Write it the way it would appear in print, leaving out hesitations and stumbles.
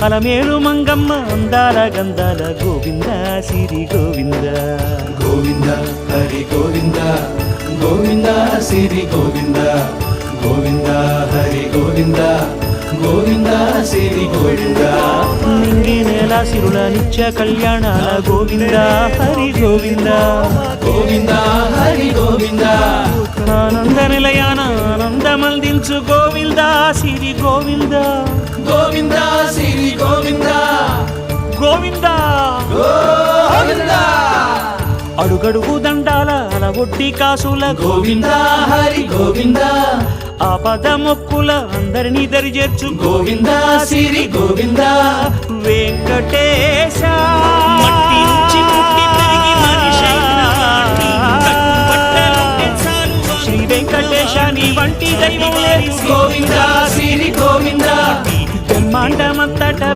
అలమేలు మంగమ్మ అందాల గంధాల గోవింద సిరి గోవింద గోవింద హరి గోవింద గోవింద సిరి గోవింద గోవింద హరి గోవింద గోవింద సిరి గోవింద నింగి నేల సిరుల నిత్య కళ్యాణాల గోవింద హరి గోవింద గోవింద హరి గోవింద ఆనంద నిలయాన ఆనందమందించు గోవింద సిరి గోవింద గోవింద సిరి గోవింద గోవింద గోవింద అడుగడుగు దండాల అలవొట్టి కాసుల గోవింద హరి గోవింద ఆపద మొక్కుల అందరినీ దరిచేర్చు గోవింద సిరి గోవింద వెంకటేశ మట్టి నుంచి పుట్టి పెరిగి మనిషైనాటి కట్టుబట్టలుంటే చాలు శ్రీ వెంకటేశ నీ వంటి దైవం లేదు గోవింద సిరి గోవింద బ్రహ్మాండమంతట